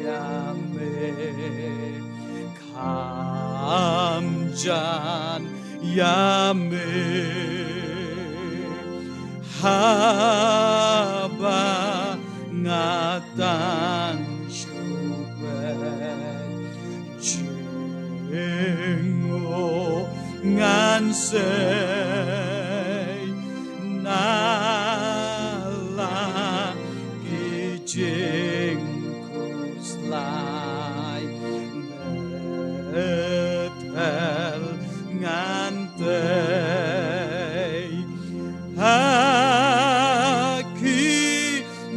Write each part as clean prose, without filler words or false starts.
yame kamjan yame haba ngatan syubet jengo ngansay nala kijing kuslay betel ngantay haki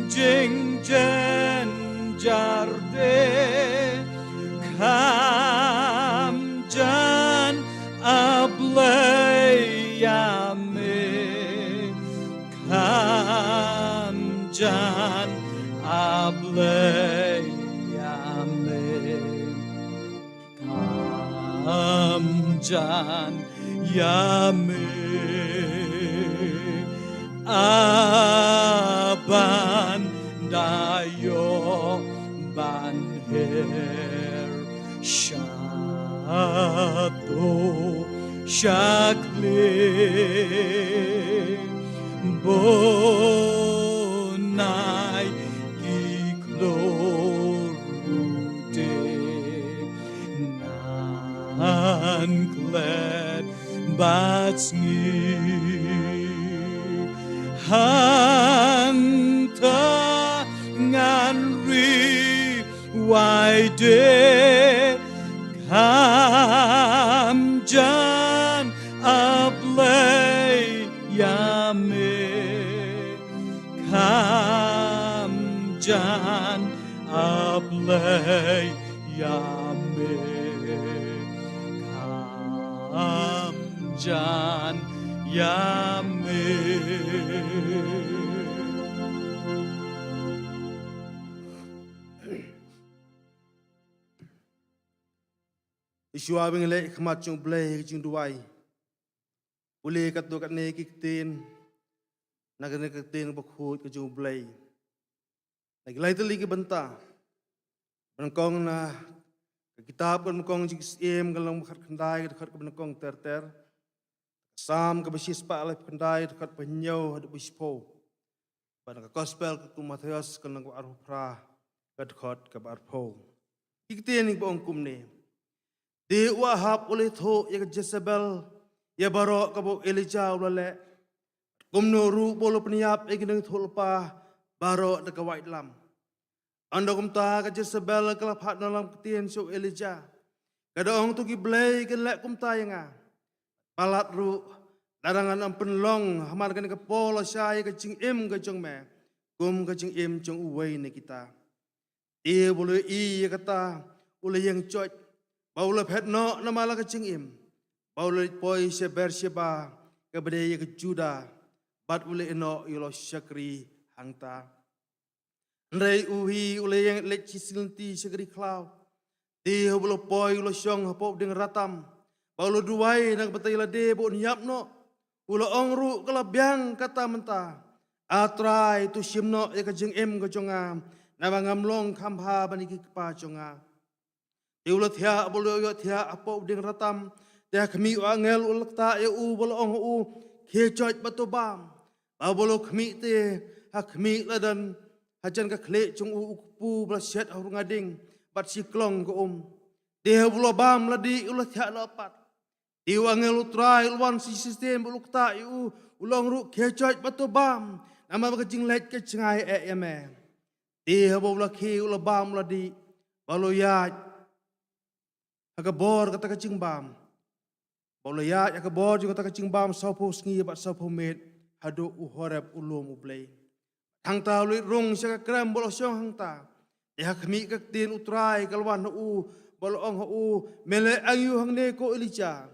jing jen jarde kamjan ablay yame kamjan ablay yame kamjan yame aban dayo banher shato shakle bonai giklorude nan glad batsngi hanta nganri waide kamjan ablay yame kamjan ablay yame kamjan yame Isua bingele khmat chung blay chung duai. Uli kat do kat ne kiktin. Nagane kiktin bakhut ke chung blay. Lagi lai tali ke benta. Benangkong na kitab kan benangkong jik sim kalang khat khandai khat ke benangkong ter. Sam ke basis pa alai khandai khat penyau hadu bispo. Benang gospel ke Matius kalang ke arupra khat ke arpo. Kiktin ni bong kumne. Di wahab oleh tho ya Jezebel ya barok kabo Elijah ulale kumno ru bolo peniap ikineng thulpa barok de kawait lam ando kumta ka Jezebel kelaphat dalam ketien so Elijah kadong tu ki blay ken lek kumta yanga palat ru darangan am penlong hamar kan ke polo syai ke jing im ke jong me kum ke jing im jong uwei ne kita e bolo i kata ule yang choj Baula phet no namala ke cingim. Baula poi se Bersheba ke bedaya ke Juda. Bat ule eno yulo syakri hangta. Ndai uhi ule yang lek cisilenti syakri klau. Di baula poi ulo syong hapop deng ratam. Baula duai nang betai lade bo niap no. Ulo ongru kelabiang kata menta. Atrai tu simno ya ke cingim ke jonga. Nabangam long kambha baniki kepa jonga. Iulat thia bolo yo thia apo ding ratam dia khmi angel ulak ta eu bolo ong u khe choj batobam ba bolo khmi te ha khmi ladan hajan ka khle chung u pu bla set hu ngading bat siklong ko dia bolo bam ladi ulat thia lapat iu angel utrai ulwan si system ulak ta eu ulong ru khe choj batobam nama ba jing let ke chngai e eme dia bolo khi ulabam ladi balo ya Agabor kata kacing bam. Boleh agabor juga kata kacing bam saupo sengi bat saupo met hadu uhorep ulum ublay. Hang ta lui rong sya kram bolo syong hang ta. Ya kami kaktin utrai kalwan u bolo ong u mele ayu hang ne ko Elijah.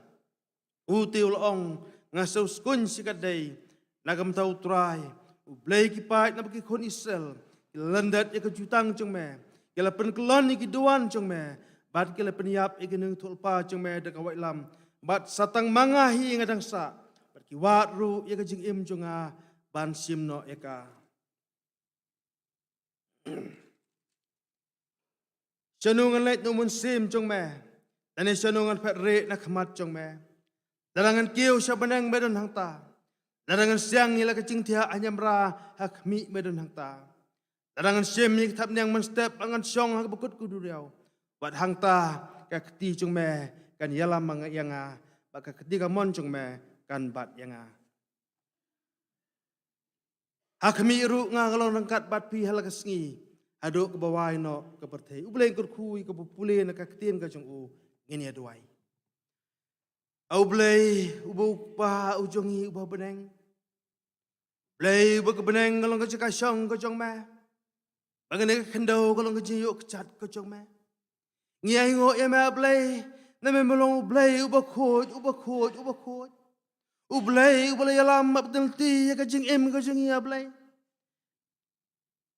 U tiul ong ngasau skun sikadai nagam ta utrai ublay kipat na bagi kon Israel. Landat ya kejutang jong me. Kala penkelon iki duan jong me. Bat kila peniap ikineng tulpa jeng me dekawai lam. Bat satang mangahi ngadang sa. Bat kiwat ru ya kajing im jonga ban simno eka. Chanungan lait no mun sim chong me. Tani chanungan pet re na khamat chong me. Darangan kiu sya benang medon hang ta. Darangan siang ila kecing tia anyam ra hak mi medon hang ta. Darangan sim ni thap nyang man step angan syong hak bekut kudu riau. Wat hang ta ka keti chong me kan yalam mang yanga. Baka keti ka mon chong me kan bat yanga. Hak mi ru nga kalau nangkat bat pi halakas ngi. Aduk ke bawah no ke pertai. Ubleng kurkui ke popule na kaktin ka jong u ngini aduai. Au blei ubu pa ujongi uba beneng. Blei ubu ke beneng kalau ke cakap syong ke jong ma. Bagaimana kendau kalau ke jiyuk cat ke jong ma. Ngiai ngok ya ma blei. Nama melong blei uba khot. Ublei alam abdul ti ya ke jing em ke jong ya blei.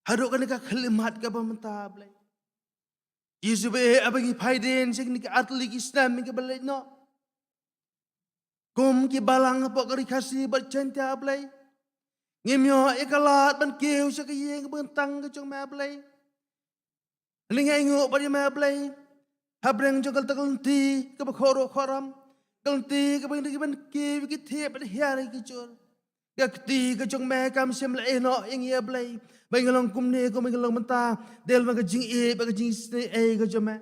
Haduk kan ka kalimat ka pamenta blai. Yesu be abagi paiden sing ni ka atli ki Islam ni ka balai no. Kum ki balang apa kari kasi bat cinta blai. Ngimyo ikalat ban keu sa ka yeng bentang ka jong ma blai. Lingai ngo ba ma blai. Habreng jong kal takal ti ka ba khoro khoram. Kal ti ka ban ki ban keu ki thiep ba hiari ki chul. Gakti ka jong ma kam sem la eno yang ya blai. Baingalong kumne ko baingalong menta del ba ka jing e ba ka jing ste e ka joma.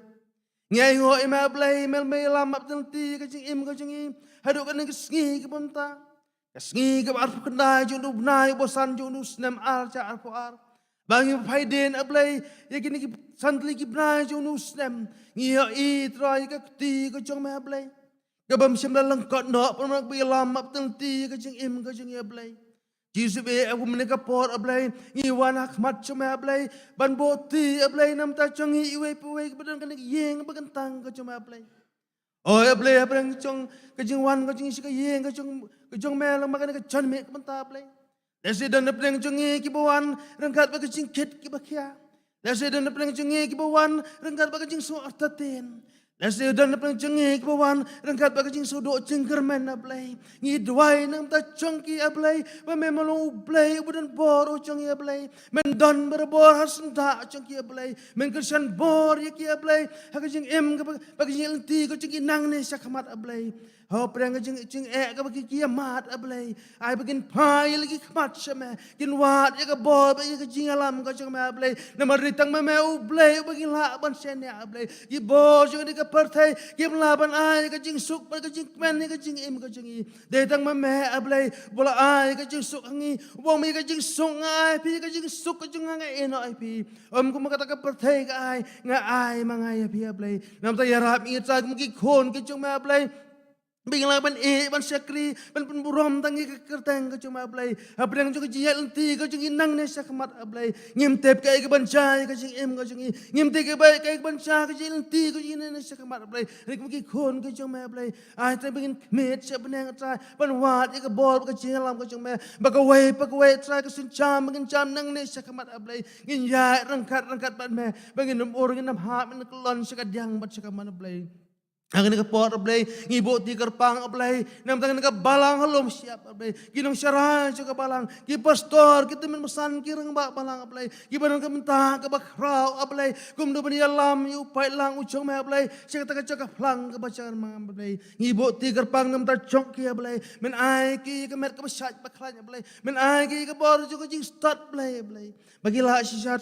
Ngai ngo e ma blai mel me lam ap tel ti ka jing im ka jing i. Hadu ka ning sngi ka menta. Ka sngi ka ar kendai jo du nai bosan jo du snam ar cha ar po ar. Bangi phaiden ablai ya kini ki santli ki bnai jo du snam. Ngia i trai ka ti ka jong ma blai. Ka bam sem la lang kot no pa mak bi lam ap tel ti ka jing im ka jing ya blai. Jesus be aku menika por ablay ngiwan hikmat cuma ablay ban boti ablay nam ta chongi iwe puwe kebedan kan yeng bagantang ka cuma ablay oh ablay abrang chong ka jingwan ka jing sika yeng ka jong mel makan ka chon me menta ablay dasi dan ablay chongi kibawan rangkat ba ka jing kit kibakya dasi dan ablay chongi kibawan rangkat ba ka jing so artaten Nasi dan apa jengi kebawan rengkat bagi jing sudok jengkermen ablay ngidwai nang ta chongki ablay ba memang ublay udan bor chongki ablay men don berbor hasenta chongki ablay men kersan bor yaki ablay hak jing em bagi jing ti ko chongki nang ne sakhamat ablay ho prang jing e ka bagi kiamat ablay ai begin pai lagi khmat sama kin wat ya ka bor ba ya ka jing alam ka chong ma ablay namar ritang ma me ublay bagi la ban sen ya ablay ki bor jing ni ka pertai kim laban ai ka jing suk ka jing men ni ka jing em ka jing i de tang ma me ablay bola ai ka jing suk ngi wong mi ka jing suk ai pi ka jing suk ka jing ngai eno ai pi om ku ma ka pertai ka ai nga ai mangai pi ablay nam ta yarap mi ta ki khon ki jing ma ablay Bingla ban ban syakri ban burom tangi kerteng ka cuma ablay abrang jo jiyal ti ka jing inang ne sakmat ablay ngimtep ka ban chai ka jing em ka jing ngimte ka ba ka ban cha ka jing ti ka jing ne sakmat ablay rik ki khon ka cuma ablay ai ta bingin met sa benang tra ban wat ka bor ka jing lam ka cuma ba ka wei tra ka sun cham bingin cham nang ne sakmat ablay ngin ya rangkat ban me bingin or ngin nam ha men klon sa ka dyang bat sa ka man ablay Angin ka pot ablay, ngibot di kerpang ablay, nam tangan ka balang halom siap ablay, ginong syarahan sa ka balang, ki pastor kita men mesan kirang ba balang ablay, ki banang ka mentah ka bakraw ablay, kum do bani alam yu pai lang uchong me ablay, sa ka taka flang ka bacangan mga ablay, ngibot di kerpang nam ta chok ki ablay, men ai ki ka met ka basyat baklan ablay, men ai ki ka bor jo ka jing start ablay, bagila si syat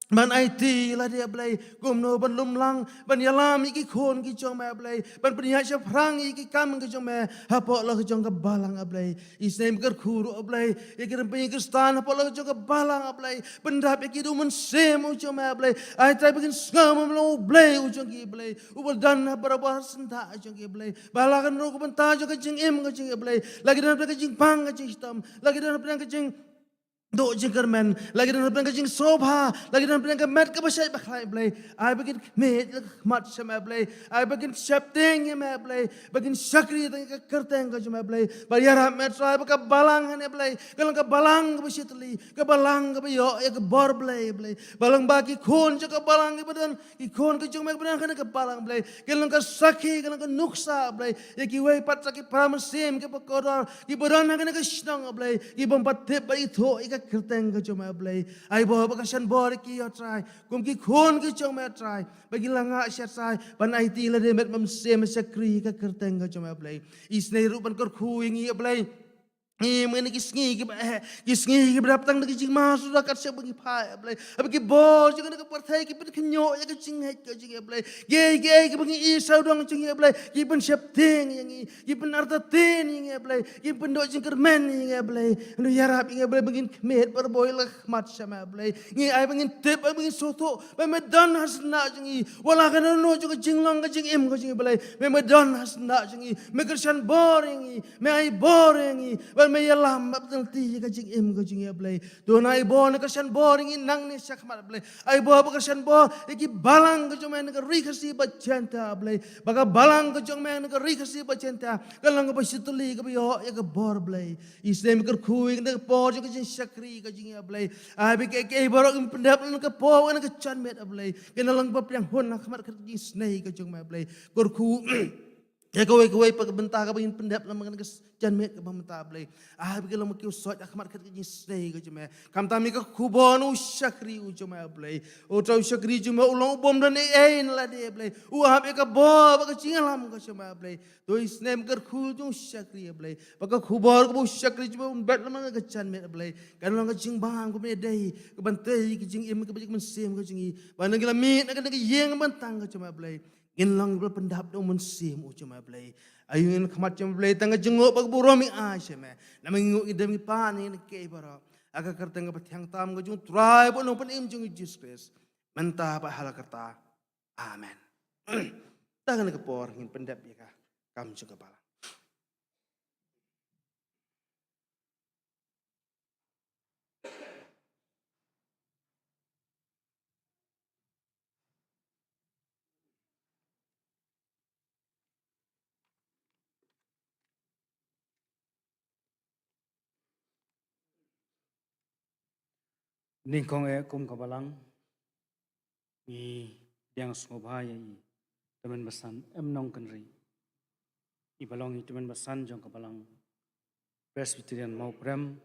ban IT lah dia ablay gumno ban lumlang ban yalam iki khon ki chong ma ablay ban pria sya phrang iki kam ki chong ma hapo la ki chong ka balang ablay isem ker khuru ablay ikir pe ki stan hapo la ki chong ka balang ablay pendap iki du men sem u chong ma ablay ai tai begin skam lo ablay u chong ki ablay u dan barabar senta chong ki ablay balakan ro ko ban ta jo ka jing em ka jing ablay lagi dan ka jing pang ka jing stam lagi dan ka jing do jingkermen lagi dan penang jing sobha lagi dan penang mat ka basai baklai blai ai begin met mat sama blai ai begin shapting ma blai begin sakri tang ka kerteng ka juma blai bayar met sai ka balang han blai kalau ka balang ka basitli ka balang ka yo ya ka bor blai balang baki khon ka balang ka badan ki khon ka juma badan kan ka balang blai kalau ka sakhi kalau ka nuksa blai ya ki wei pat sakhi pram sem ka pakodar ki badan kan ka shnang blai ki bompat te bai tho ka kirteng ka jom ablay ai bo ba ka shan bo ki yo try kum ki khon ki jom ma try bagi langa sha try ban ai ti la de met mam se ma sakri ka kirteng ka jom ablay isnei ru ban kor khu ingi ablay Ini kisngi berapa tang nak jing masuk dah kat siapa bagi pai ablay abagi bos jangan nak partai ki pen kenyo ya ka jing het ka jing ablay ge ki bagi isau dong jing ablay ki pen siap ting yang ki pen arta tin yang ablay ki pen do jing kermen yang ablay nu yarap yang ablay bagi kemet berboy lah mat sama ablay ngi ai bagi tip ai bagi soto medan hasna jing wala kana no jing long ka jing im ka jing ablay medan hasna jing me kersan boring me ai boring may yalam abdul ti ka jing im ka jing ablay do na ai bo na kersan boring nang ni sak mat ablay ai bo ba kersan bo ki balang ka jong men ka ri khasi bacenta ablay baga balang ka jong men ka ri khasi bacenta kalang ka situli ka yo ya ka bor ablay isem ka khuing na po ka jing sakri ka jing ablay ai bi ke borok im pendap ka po na ka chan met ablay kenalang ba yang hon na khamat ka jing snei ka jong ablay kor khu ya kawai pag bentah ka bangin pendap na mga jan met ka bamta ablay bigala mo kiu sot akmat ka jing snei ka jome kam tami ka khubon u sakri u jome ablay o tau sakri jome ulong bom dan la de ablay u ka bo ka jing alam ka jome ablay to isnem ka khu jong sakri ablay ka khubor ka bu sakri jome bet na mga jan met ablay kan lang ka jing bang ko me dei ka bantay ka jing im ka bajik man sem ka jing ba nang mit na ka yeng bantang ka jome ablay in lang pendap dong mensim ucap ablay ayun khamat jam ablay tanga jengok bag buromi asyame na minguk idami pani ne ke bara aga kerteng ka patyang tam ka jung try bo no pan im jung Jesus Christ mentah pa hala kata amen tangan ka por ngin pendap ya ka kam juga bala Ningkong kum kabalang ni yang sngobhaya i teman besan emnong kenri i balong i teman besan jong kabalang Presbyterian mau prem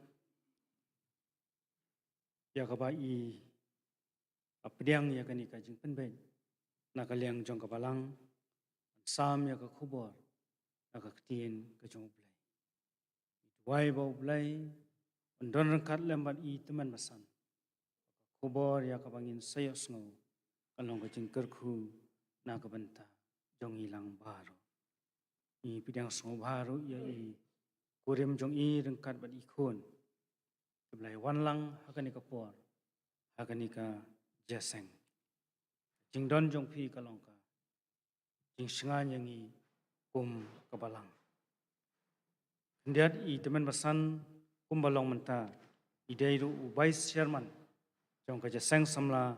ya kaba i apdiang ya kani ka jing penben na kaliang jong kabalang sam ya ka khubor na ka ktien ka jong blai wai bau blai ondon kat lembat i teman besan kubor ya kabangin sayo sngo kalong ka jingker khu na ka banta jong ilang baro i pidang sngo baro ya i kurem jong i rengkat bat ikhon keblai wanlang hakani ka por hakani ka jaseng jing don jong phi kalong ka jing singa yang i kum kabalang ndiat i temen basan kum balong menta i dairu vice chairman trong cái jaseng samla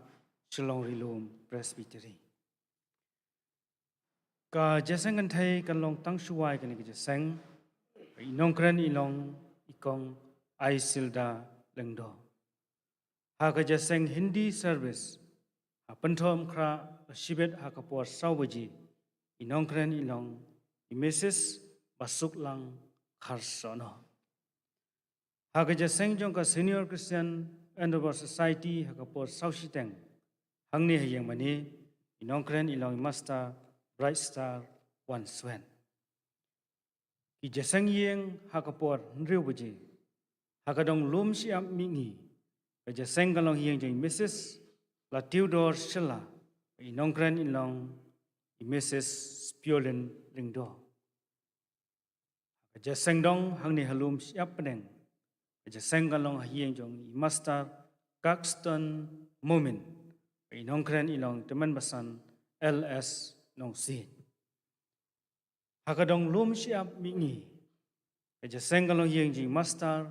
Shillong Rilum Presbytery. Ka jaseng kan thai kan long tang shuai kan cái jaseng inong kran ilong ikong ai silda lengdo. Ha ka jaseng Hindi service ha penthom kra shibet ha ka por saubaji inong kran ilong Mrs. Basuk lang kharsono. Ha ka jaseng jong ka senior Christian Endeavor Society hakapor Saushiteng hangni hayang mani inongkren ilong master Bright Star One Swen ki jasang yeng hakapor nriu buji hakadong lum siam mingi ka jasang kalong yeng jeng Mrs. La Theodore Shilla inongkren ilong Mrs. Spiolin Ringdo ka jasang dong hangni halum siap peneng jaseng kalong hiyeng jong master Caxton Moment inongkren ilong teman basan LS nong si hakadong lum siap mingi jaseng kalong hiyeng jing master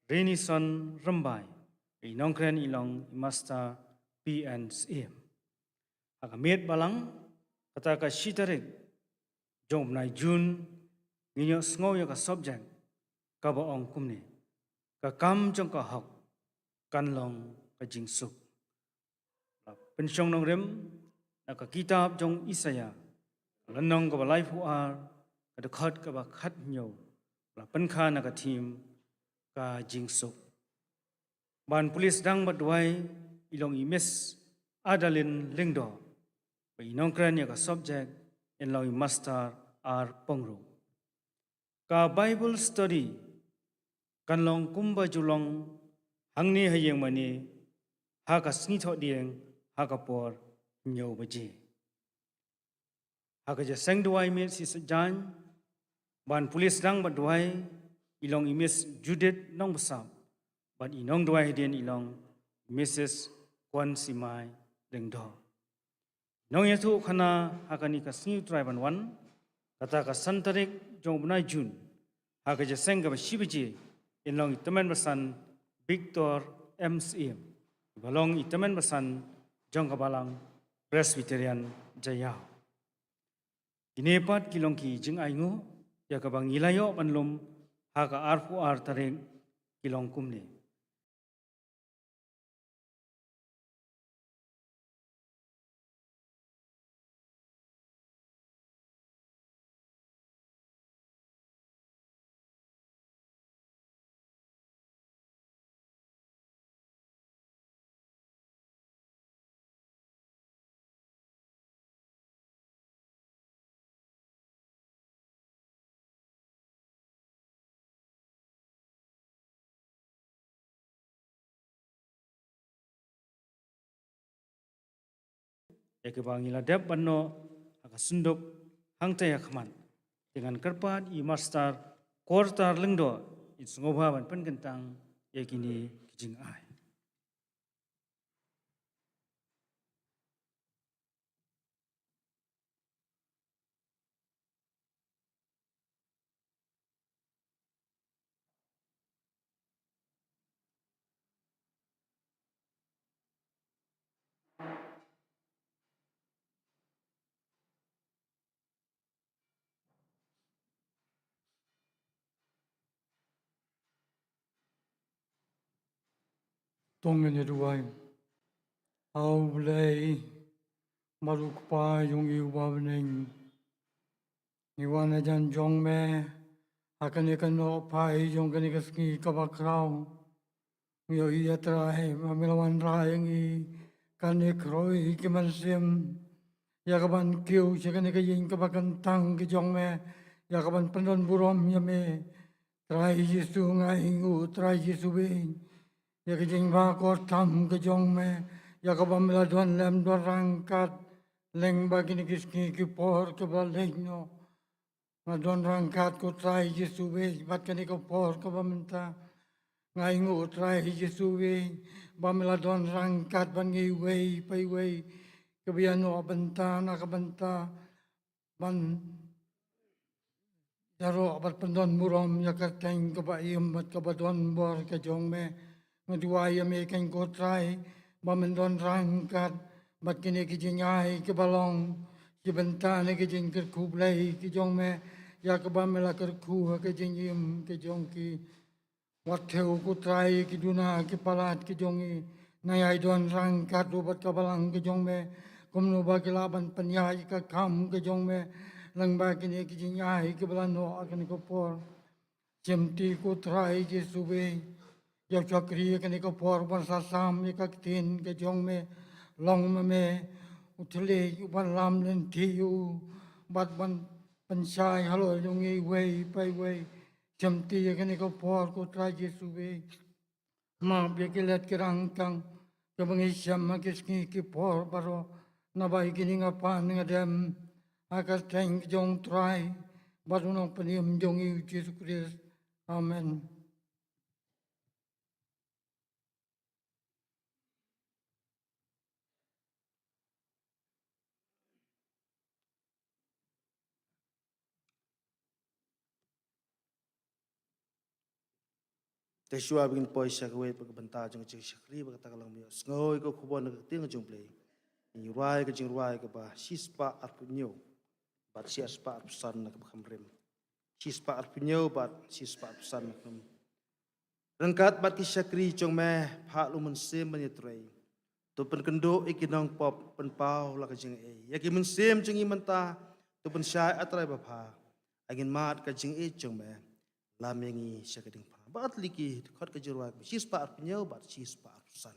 Renison Rambai inongkren ilong master PNCM hakamet balang kata ka shitarik jong nai June nginyo sngo ya ka subject ka baong kumne ka kam jong ka hok kan long ka jing suk pensyong nong rem na ka kitab jong Isaya lanong ka balai fuar ka dekhat ka ba khat nyo la penkha na ka thim ka jing suk ban pulis dang badwai ilong imis adalin lingdo ba inong kran ya ka subject in law master ar pongro ka Bible study kan long kumba julong hangni hayeng mani ha ka sni tho dieng ha ka por nyau baji ha ka ja seng duai me si sajan ban pulis dang badwai ilong imis Judith nong basam ban inong duai hidien ilong Mrs. Kwan Simai Lengdo nong yetu khana hakani ka sni triban wan kata ka santarik jong bunai jun ha ka ja seng ka shibaji ilong itamen basan Victor MCM balong itamen basan jong kabalang Presbyterian Jayau Inepat kilong ki jing aingo ya kabang ilayo manlum ha ka arfu ar tareng kilong kumne ya kabang iladep banno ha ka sunduk hangtaya khaman dengan kerpat i master kortar lengdo i sungoba ban penkentang ya kini kijing ai Tongen ruai au blei maruk pa yung iwawneng iwana jan jong me akan ikan no pai yung kan ikaski kabakraw yo iya trai mamilawan rayang i kan ikroi kimansim yakaban kiu sikan ikaying kabakantang ki jong me yakaban pandon burom yame trai Yesu ngaingu trai Yesu wing ya ke jing ba ko tam ke jong me ya ka bam la don lem do rangkat leng ba kini kiski ki por ke ba lengno ma don rangkat ko trai Yesu we bat kini ko por ko ba menta ngai ngu trai Yesu we bam la don rangkat ban ngi we pai we ke biano benta na ka benta ban daro bat pendon murom ya ka teng ke ba yum bat ka ba don bor ke jong me Ngaduaya me kan ko try mamendon rangkat bat kini ki jingai ke balong ki bentane ki jing ker kublai ki jong me ya ke bamela ker ku ke jingim ke jong ki wat theu ku try ki duna ki palat ki jongi nayai don rangkat do bat ka balang ke jong me kumno ba ki laban panyai ka kam ke jong me lang ba kini ki jingai ke balano akan ko por jemti ku try ki sube Yang chakri kan iko por ban sasam ikak tin ke jong me long me utile ban lam len tiu bat ban pensai halo lungi wei pai wei jamti kan iko por ko trai Yesu we ma be kelet kerang kang ke bangi syam ke ski ki por baro na bai kini ngapan ngadem akar teng jong trai badunong panim jong Yesu Kristus amen Tesua bikin poisa kwe pagbentar jeng cik syakri bagata kalang mio ngoi ko kubon nak ting jeng play ni ruai ke jeng ruai ke ba sispa arpunyo bat sispa arpusan nak khamrem sispa arpunyo bat sispa arpusan nak rangkat bat ki syakri jong me pha lu mun sem ban yetrei to pen kendo ikinong pop pen pau la ke jeng e yaki mun sem jeng imanta to pen syai atrai ba pha agin mat ke jeng e jong me lamengi syakading pha Bat liki kot ke jeruak. Cis pa penyau bat cis pa san.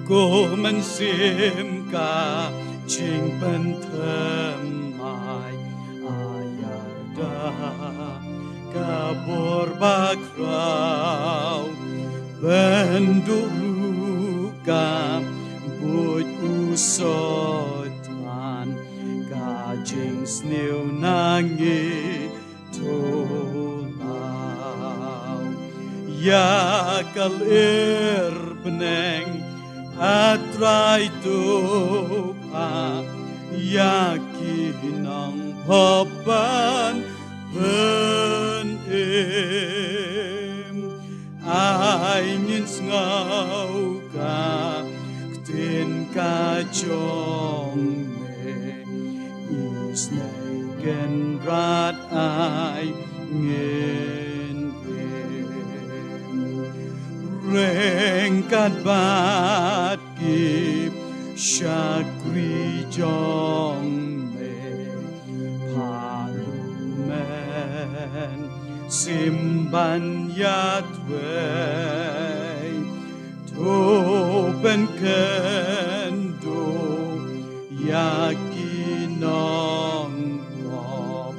Cô mình xiêm cả trình bên thơm mai ayada kabur bakrau benduruka bụi usotan kajing sniu nangi tolau ya kalir beneng atrai tupa yakinang papan penim ai nhìn ngau ka tin ka chong me is nay gen rat ai ngin reng kat bat kip shakri jong me palumen simban yatway topen kendo yakinong pop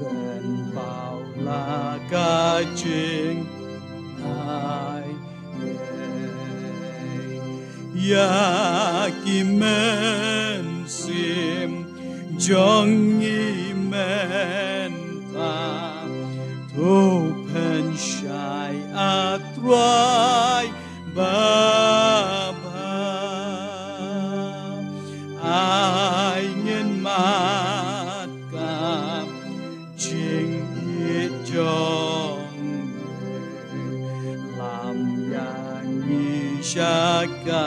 ben paula kaching ai yakimen sim jong imen ta topen shai atrai baba ai ngin mat ka ching it jong lam yang shaka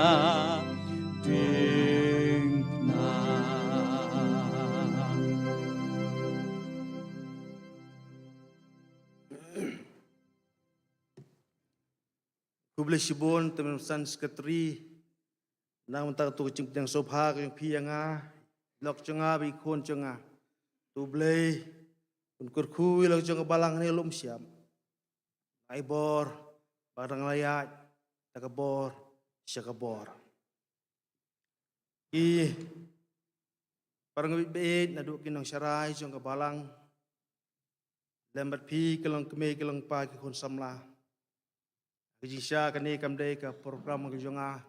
ding na. Kuble shibon temen san sekretari nang mentak tu cing yang sobha yang pianga lok cenga bi kon cenga tu blei kun kurku lok cenga balang ni lum siam ai bor barang layat takabor syakabor i parang bibit naduk kinong syarai cenga balang lembat pi kelong keme kelong pa ki kon samla Kejisya kani kamdai ke program kejonga.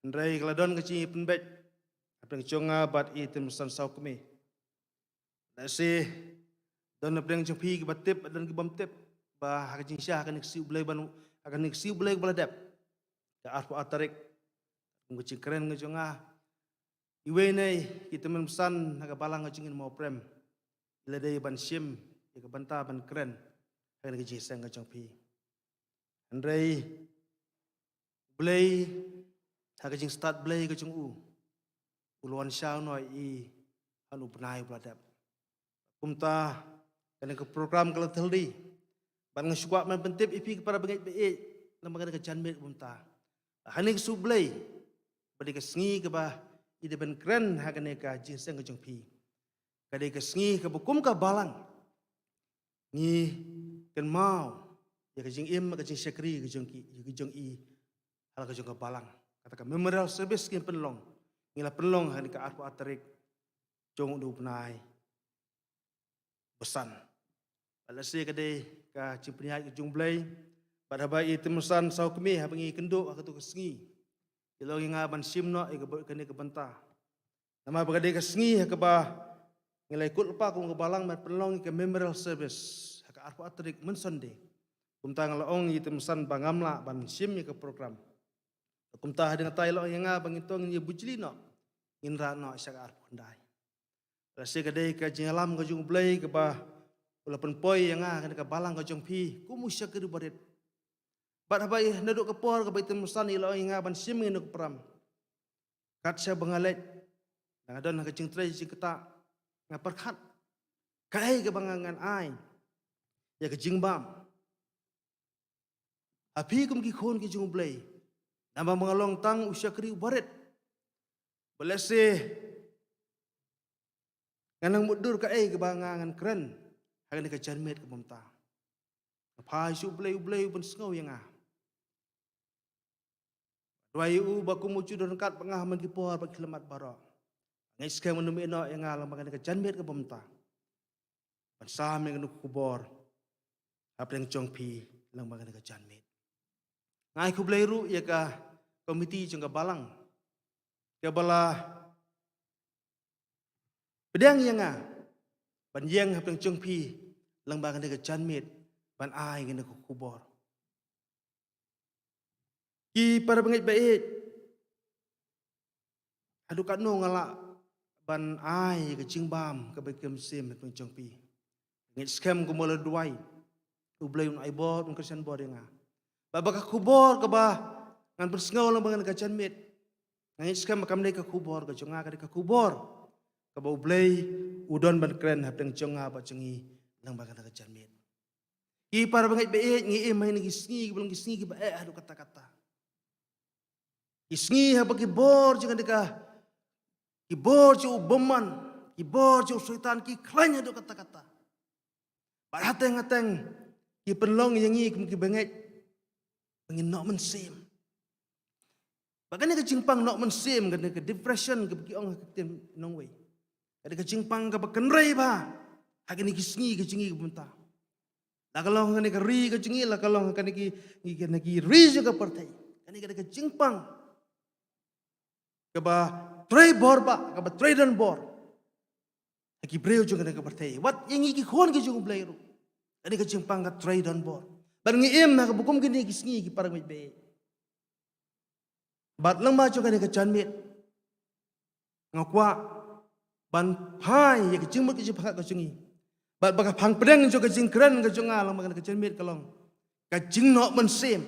Ndrai keladon keci penbet. Apeng kejonga bat i temsan sau kami. Nasi don apeng jengpi ke batip dan ke bamtip. Bah kejisya akan iksi ulai ban akan iksi ulai baladap. Ke arfu atarik. Ngecing keren kejonga. Iwe nei kita mensan naga balang ngecingin mau prem. Ledai ban sim ke banta ban keren. Akan kejisya ngejengpi. Andrei blay hakajing start blay kajung uluan syau noi i anu penai beladap kumta kena ke program kalau terdi ban ngeskuat man pentip ipi kepada bengit be nama kena ke janmet kumta hanik su blay badi ke sengi ke bah ide ben keren hakane ka jinseng kajung pi kade ke sengi ke bukum ka balang ni ken mau ya kejing im kejing syakri kejing i hal kejing ke balang katakan memorial service kin penlong ngila penlong hani ke arfu atarik jong du penai besan balasi kade ka cimpriai ke jong blai pada bai temusan sau kemi habangi kenduk akatu kesengi ilo nginga ban simno e kene ke benta nama bagade ke sengi ke ba ngilai kut lepa ku ke balang mat penlong ke memorial service ka arfu atarik mensonde kumtang laong itu mesan bangamla ban sim ke program. Kumtah dengan tai laong yang bang itu ngi bujli no inra no syak ar pandai. Rasa kadai ka jingalam ka jung blai ke bah walaupun poi yang kan ka balang ka jung pi ku musyak ke baret. Bat habai naduk ke por ke baitul mesan laong yang ban sim ngi pram. Kat sya bangalet nang adon ka jing trai jing keta ngaperkat. Kai ke bangangan ai. Ya ke jing bam. Api kum ki khon ki jung blai Nama mengalong tang usia kri ubaret. Belese. Nganang mudur ka kebangangan keren. Hagan ka janmet ka pemta. Pai su ublay pun sengau yang Dwai baku mucu dan kat pengah man kipor bagi lemat bara. Ngai sekarang menumi no yang alam makan ka janmet ka pemta. Pansam yang kubor. Apa yang jongpi lang makan ka janmet. Ngai kublay ru ya ka komiti jengka balang. Ya bala pedang yang ban yang apa yang jongpi lang makan ka janmet ban ai ngene kubor. Ki para bangit baik. Adu kat no ngala ban ai ke jingbam ke bekem sim peng jongpi. Ngit scam ko mola duai. Ublay un ai bor un kersan bor nga. Ba ka kubor ka ba ngan persngau lang bangan ka janmet. Ngit scam makam ka kubor ka jonga ka kubor. Ka ba ublay udon ban kren hapeng jonga ba jengi lang bangan ka janmet. Ki para bangit baik ngi mai ngi sngi belum sngi ba adu kata-kata. Isngi apa kibor jangan deka kibor cu beman kibor cu syaitan ki klanya do kata-kata. Ba hateng ki penlong yang ngi ki benget pengin nok mensim. Bagane ke jingpang nok mensim kan ke depression ke bagi ong ke tem nong we. Ada ke jingpang ke bekenrei ba. Hagani ki sngi ke jingi ke bunta. La kalong ngani ke ri ke jingi la kalong ngani ki ri juga partai. Kani ke jingpang kaba tray bor ba kaba tray dan bor aki breu juga na kabartay wat yang iki khon ki jung blairu ani ka jingpang ka tray dan bor ban ngiem na kabukum gini kisngi ki parang be bat lang ma juga na ka janmet ngakwa ban phai ya ka jingmut ki jipha ka jungi bat baka phang pedang juga jingkran ka junga lang ka janmet kalong ka jingno mensem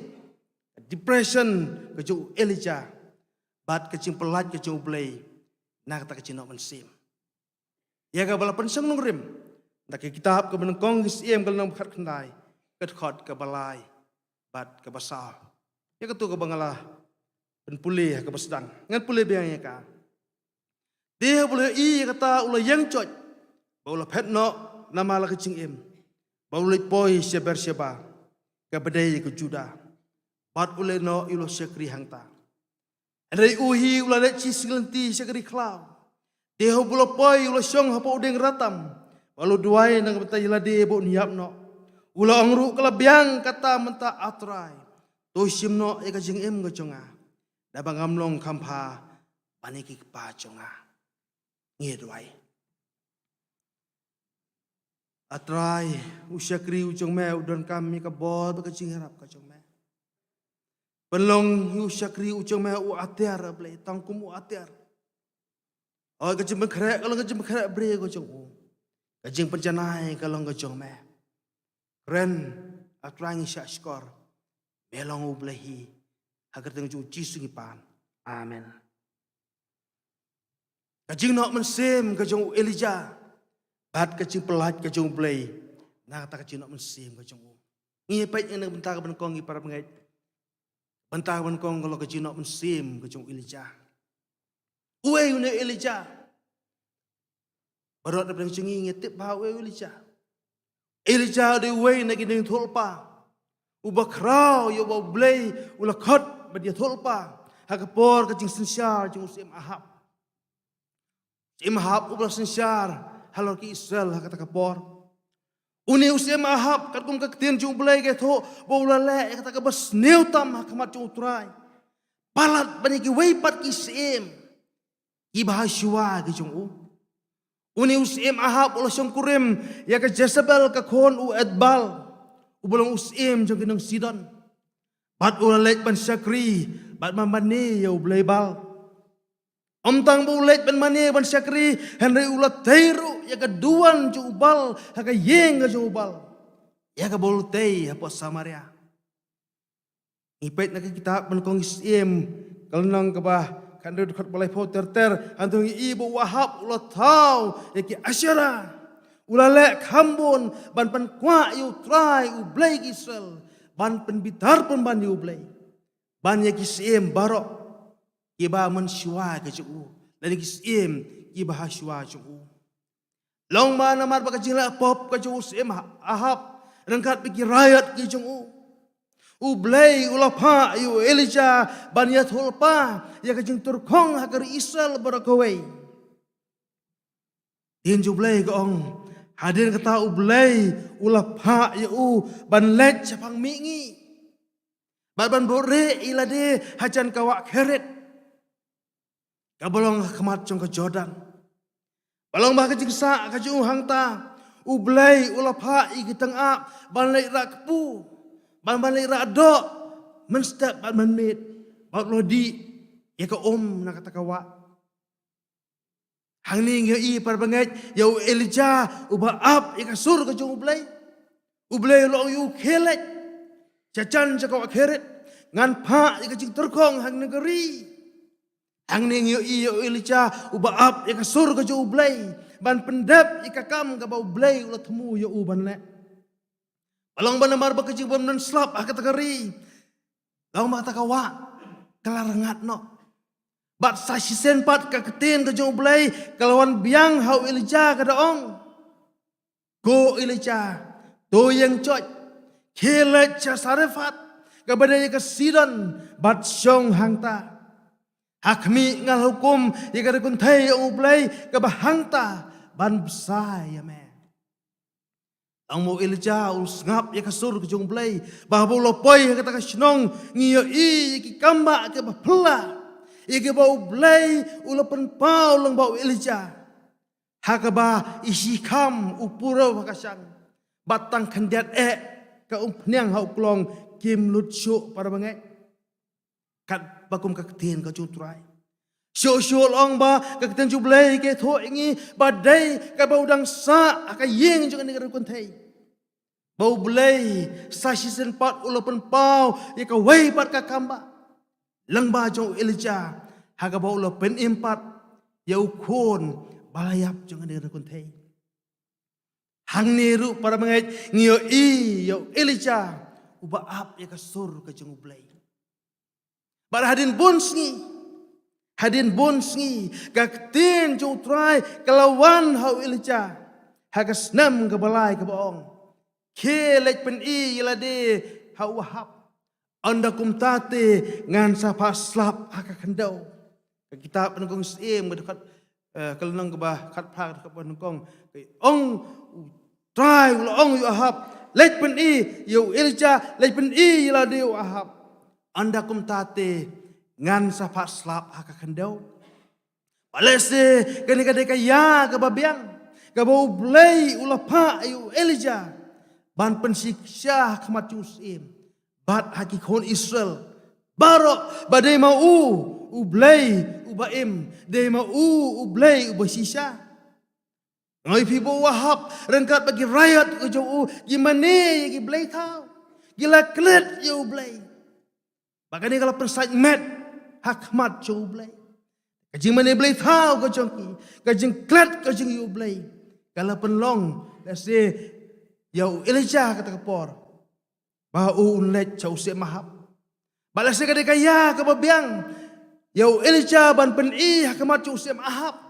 depression ka ju Elijah bat kecing pelat kecing ublay nak tak kecing nak mensim. Ya ka bala pensang nung rim. Nak kitab ke menengkong gisiem kalau nang khat khandai. Ket khot ke balai bat ke basal. Ya ketu ke bangala pen pulih ke basdang. Ngan pulih biang ya ka. Dia boleh i kata ulah yang coj. Baula phet no nama la kecing im. Baula poi seber seba. Ke bedai ke juda. Bat ulai no ilo sekri hangta. Dari uhi ulah leci singlenti sekeri klau. Deho bulo poi ulah syong hapa udeng ratam. Walau duai nang beta yelade bo niap no. Ulah angru kelabiang kata menta atrai. Tosim no eka jeng em gojonga. Dabang amlong kampa paniki kepa jonga. Ngie duai. Atrai usyakri ujong me udon kami kabod baka jeng harap ka jong me. Pelong usyakri ujung meh uatiar blay tangkum uatiar. Oh kejeng berkerek kalau kejeng berkerek bre kejeng u. Kejeng penjanai kalau kejeng meh. Keren atrangi syak skor. Belong u blahi. Agar tengah ju jisu ngipan. Amen. Kejeng nak mensim kejeng u Elijah. Bat kejeng pelat kejeng blay. Nak tak kejeng nak mensim kejeng u. Ngi pait yang nak bentar benkongi para pengait. Bantah ban kong kalau ke jinok mensim ke jong Elijah. Uwe une Elijah. Barot na jengi ngetip ba uwe Elijah. Elijah de uwe na gining tolpa. Uba kraw yo ba blay ula khot ba dia tolpa. Hakapor ke jing sensyar jong usim Ahab. Usim Ahab ubla sensyar halor ki Israel hakata kapor. Uni usia mahab kat kum kaktin jung belai ke tho bola le kata ka bas new tam hakamat jung utrai palat bani ki weipat ki sim ki bahasua ki jung u uni usia mahab ulah syong kurim ya ka Jezebel ka khon u adbal u bolong usim jung kinang Sidon bat ulah le ban Syakri bat mamane ya u belai bal Omtang bulet ben mani ban Syakri Henry ulat teiru ya keduan jubal haka yeng ke jubal ya ke bolutei apa Samaria ipet nak kita menkong isim kalau nang ke bah kan dekat balai po ter antung ibu Wahab ulat tau ya ki Asyara ulalek hambun ban pen kwa yu trai u blai Israel ban pen bitar pen ban yu blai ban ya kisiem barok kiba men shwa ke ju dan kisiem kiba shwa ju long ma na mar ba ka jila pop ka ju siem Ahab rengkat pikir rakyat ke ju Ublay ulapa yu Elijah ban ya thulpa ya ka jing turkhong ha kar Israel barakawai Din jublay gong hadir kata ublay ulapa yu ban let chapang mingi ban bore ilade hajan kawak keret kabolong kemat jong ke Jordan balong bah kajing sa kajung hangta ublay ulapa i kitang ban lek ra kepu ban lek ra do menstep ban menit bat lodi ya ka nak kata kawak hang ni ngeu i par bangai yau Elijah uba up i ka sur ka jong ublay lo yu khelet Cacan cakap akhirat ngan pa ika cing terkong hang negeri hang ning yo Elijah ubaap ika sur ka jo ublay ban pendap ika kam ka ba ublay ulah temu yo uban le balong ban mar ba kecing ban slap ha kategori long ma takawa kalarangat no bat sa sisen pat ka ketin ka jo ublay kalawan biang hau Elijah ka daong go Elijah to yang coy Kilat Sarefat kepada yang Sidon bat syong hangta hakmi ngal hukum yang kada kuntai yang ublay keba hangta ban besai ya me ang mo Elijah ulus ngap ya kasur ke jong ublay bahwa lopoi kata kasinong ngiyo i ki kamba ke pela i ke ba ublay ulapan pau lang ba Elijah hakaba isi kam upura bakasang batang kandiat ka umpniang hau klong kim lut syuk para bangai kat bakum kaktin ka jutrai syuk long ba kaktin jublay ke tho ingi badai ka ba udang sa ka yeng jong negara kuntai bau blay sa season pat ulapan pau ya ka wai pat ka kamba lang ba jong Elijah ha ka ba ulapan impat ya ukon balayap jong negara kuntai hang niru para mengait ngio yo Elijah uba ap ya kasur ka jeng ublay bar hadin bonsngi kaktin jong try kalawan hau Elijah hagas nam ka balai ka baong kelek pen ilade hau wahab anda kumtate ngan sapa slap haka kendau kitab nungkong sim dekat kelenang ke bah kat phak dekat nungkong ong try ulong yu Ahab lek pen yu Elijah lek pen ilade yu Ahab anda kumtate ngan sapa slap haka kendau balese kani kade kaya ke babiang ke bau blay ulapa yu Elijah ban pensiksa kemat Yusim bat haki kon Israel barok badai mau ublay ubaim dai mau ublay ubasisa ngai pibo Wahab rengkat bagi rakyat ke jauh gimana gi blay tau gila klet ya ublay bagani kalau pensai met hakmat jo ublay kajing mana blay tau ke jongki kajing klet kajing yu ublay kalau penlong lase Yau Elijah kata kepor bahu unlet jauh se mahab balas se kaya ke babiang yau Elijah ban pen hakamat jauh se mahab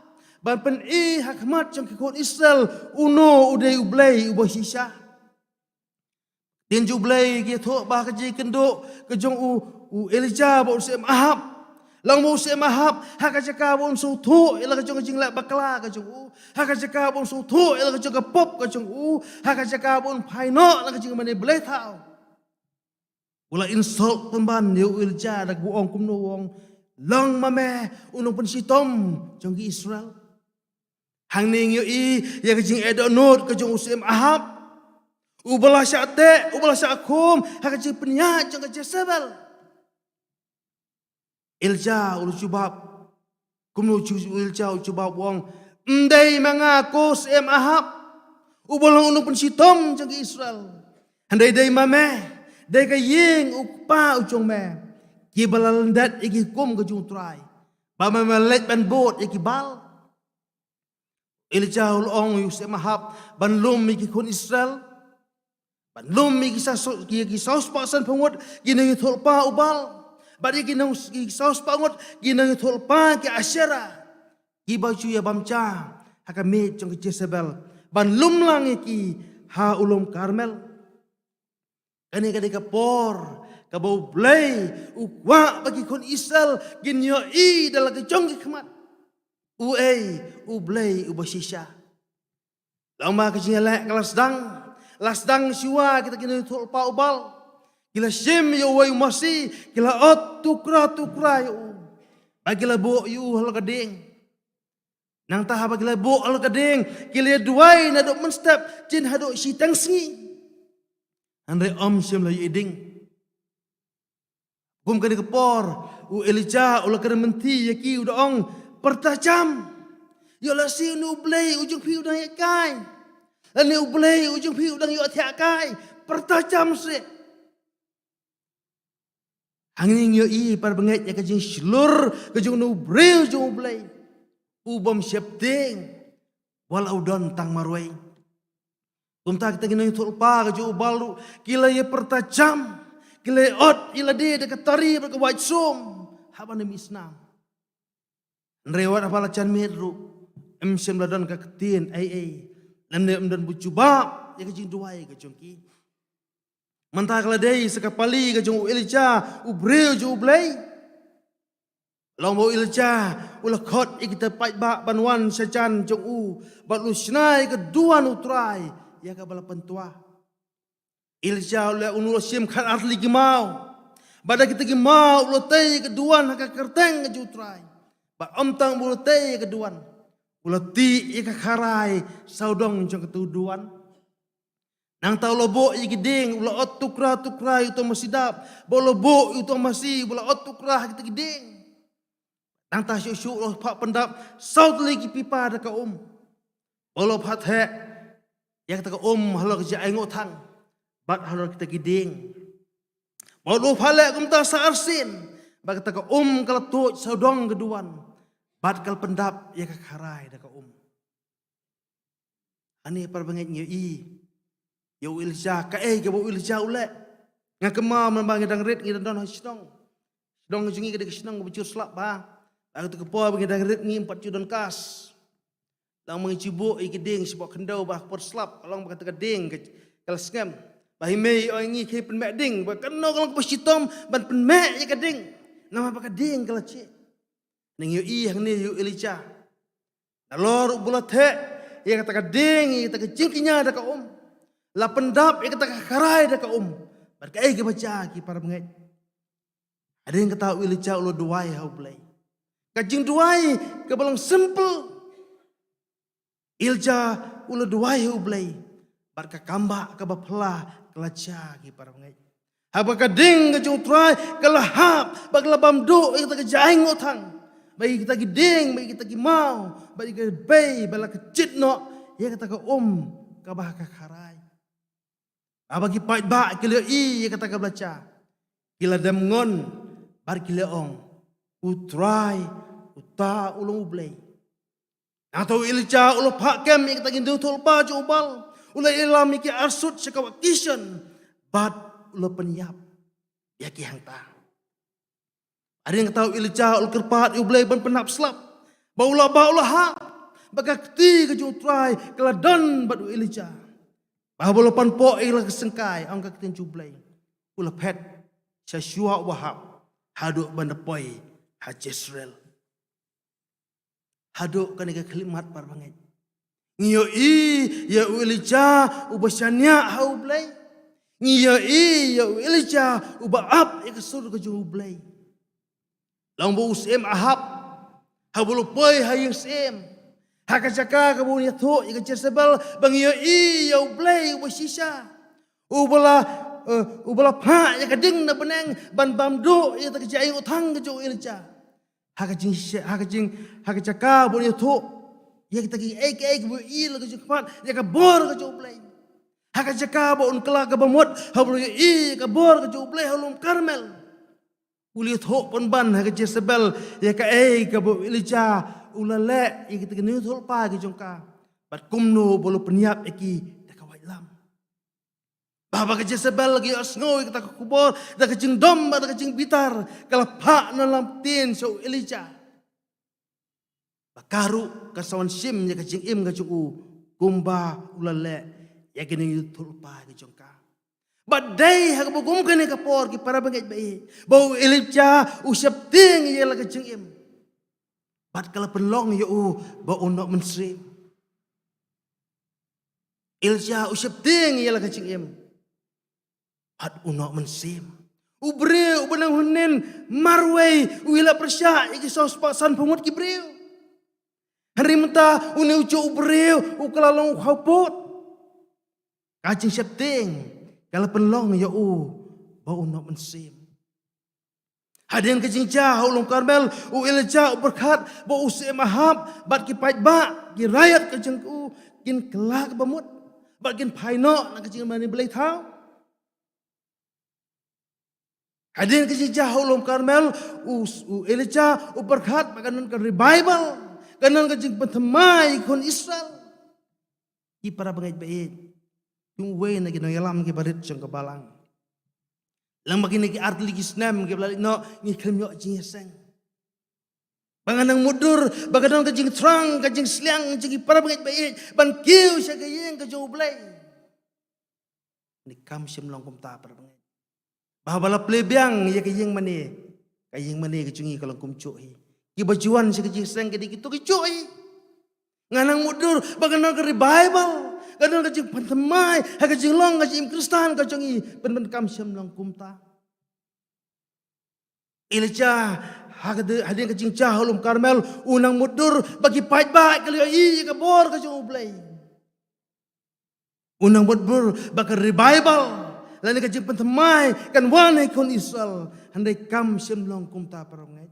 ban pen hakamat jang kikon Israel uno udai ublay ubah sisa din jublay gitu bah kaji kendo kejong Elijah bau se mahab lang mo se mahab hakajaka bon sutu ila kajong jing la bakla kajong hakajaka bon sutu ila kajong pop kajong hakajaka bon paino la kajong mane blay tau ula insult pemban yu Elijah dak buong kumno wong lang mame unong pensitom jong Israel hang ning yu ya kajing edonot kajong usim Ahab ubala syate ubala syakum hakajing penya jong Jezebel Elijah ulu cubab kumno Elijah cubab wong ndai mengaku sem Ahab ubolong unu pensitom jang Israel handai dai mame dai ka yeng upa ujong me ki balalandat iki kum ke jung trai ba melet ban bot iki bal Elijah ulu ong sem Ahab ban lum iki kun Israel ban lum iki saus pasan pengut gini thol pa ubal Bari ginang saus pangot ginang tolpa ke asyara. Ibaju ya bamca hakame jong Jezebel ban lumlang iki ha ulum Karmel. Kani kani kapor kabau blay ukwa bagi kon Israel ginyo i dalam kejong kemat. Blay ubasisha. Lama kejingalek lasdang siwa kita kini tolpa ubal. Kila shem yo way masih, kila ot tukra yo. Bagila bo yo hal kading. Nang taha bagila bo hal kading, kila duai na dok menstep jin hadok si tangsi. Andre shem la yiding. Gum kani kepor, Elijah ula kena menti yaki udaong pertajam. Yo la si nu blay ujung pi udang yakai. Lani blay ujung pi udang yo tiakai. Pertajam se. Angin yo i par benget ya kajing slur kajing nu bril jo blay. Ubam septing walau don tang marway. Kumta kita gina tolpa kajing ubalu kila ye pertajam kila ot ila de dekat tari berkewaj sum haban demi Islam. Nrewat apala chan medru sem ladon ka ketin ai lamne dan bucubab ya kajing duai kajing ki. Mentah keladai sekapali kajong Elijah ubril jo blay. Lombo Elijah ulah khot ikita pai ba banwan sajan jong balu snai keduan utrai ya ka bala pentua. Elijah ulah unul sim khan arli gimau. Bada kita gimau ulah tei keduan ka kerteng ke utrai. Ba omtang ulah tei keduan. Ulah ti ka kharai saudong jong ketuduan. Nang tahu lobo igiding ula ot tukra itu masidap bolobo itu masih ula ot tukra kita giding. Nang ta syuk lo pak pendap saut lagi pipa ada ka bolo phat he ya kita ka halo kerja aingo thang bat halo kita giding. Bolo phale kum ta sa arsin ba kita ka kala tu saudong keduan bat kal pendap ya ka kharai da ka Ani par banget i ya Elijah ka ke bo Elijah ule ngakema membang dang rit ngi don hasdong dong jungi ke hasdong bicur slap ba aku tu kepo bang dang rit ngi 4 don kas lang mang cibo i geding sebab kendau bah por slap long ba kata geding ke kal scam ba himei oi ngi ke pen meding ba keno kalau ke sitom ban pen me i geding nama ba geding kala ci ning yo i hang ni yo Elijah dalor bulat he ya kata geding i kata jingkinya ada ka la pendap yang kata karai dah ka berkai ke baca ki para pengai ada yang kata Elijah ulo duai hau play kajing duai ke balang simple Elijah ulo duai hau play barka kamba ke bapla kelaca ki para pengai haba kading ke jung try kelahap bagla bamdu yang kata kejaing otang bagi kita giding bagi kita mau bagi kita bay bala kecit no ya kata ka kabah ka karai. Abagi pait ba kila i kata ka baca. Kila demngon bar kila utrai uta ulung ublay. Atau Elijah ulo pakem kata gindu tolpa jubal. Ulo ilam iki arsut sekawakishan bat ulo penyap. Ya ki hangta. Ada yang tahu Elijah ulo kerpat ublay ban penap slap. Baula ha bagakti ke jutrai keladon bat Elijah. Bahawa lepan po ilah kesengkai angka kita jublay. Ula pet syashua wahab haduk bandapoi hajisrael. Haduk kan ika kalimat par banget. Ngiyo ya Elijah ubasanya haublay. Ngiyo ya Elijah ubaap ika sur ke jublay. Lambo usem ahab habulupoi hayang sem. Haka jaka kabu ni tho ika Jezebel bangiyo ya ublay ubasisha. Ubala pa ya kading na beneng ban bamdo ya tak jai utang ke jo Elijah. Haka jaka bu ni tho ya kita ki ek bu il ke jekpat ya ka bor ke jo ublay. Haka jaka bu un kala ka bamot hablu ka bor ke jo ublay halum Karmel. Uli tho pon ban haka Jezebel ya ka bu Elijah ulale iki kita kena thol pa ki jongka bat kumno bolo penyiap iki dak kawai lam Baba ka Jezebel lagi asngoy kita kubor da ka jing domba da ka jing bitar kala pak na lam tin so Elijah. Bakaru ka sawan sim ya ka jing im ka jung kumba ulale ya kini yutul pa ka jong ka. Badai ha ka bugum ka ni ka por ki para bangit bai. Bau Elijah usap ting ya la ka jing im. Bad kala penlong ya ba unok mensrim. Elijah usap ting ya la ka jing im. Bad unok mensim. Ubreu benang hunen marway wila persya iki sos pasan pemut ki breu. Hari menta une ucu ubreu ukalalong hapot. Kacing septing kalau penlong ya ba unok mensim. Hadian kacing jauh long Karmel Elijah berkat ba usim ahab bad ki pait ba ki rayat kacing kin kelak bamut bad kin paino na kacing mani belai tau. Hadirin kecil jauh lom Karmel, Elijah berkat makanan ke revival, kanan kecil pentemai kon Israel. Di para bangit baik, yung way na ginong yalam ke barit siyang kabalang. Lang makin ki art ligi snam ke balik no ngikim yo jing seng. Banganang mudur, bagadang kecil terang, kecil seliang, kecil para bangit baik, ban kiu siya kayeng kecil ublay. Ni kam siyam lang kumta para bangit. Bahabala plebyang ya kayeng mani kecungi kalau kumcoi. Ki bajuan si kecing seng kedi gitu kecoi. Nganang mudur baganang ke revival. Kadang kecing pantemai, ha kecing long kecing Kristen kecungi pen kam syam long kumta. Elijah hadin kecing cahulum Karmel unang mudur bagi pait baik kali i ka bor kecing ublay. Unang mudur bagi revival. Lain kecil pentemai kan wanai kon Israel handai kam semlong kumta parongai.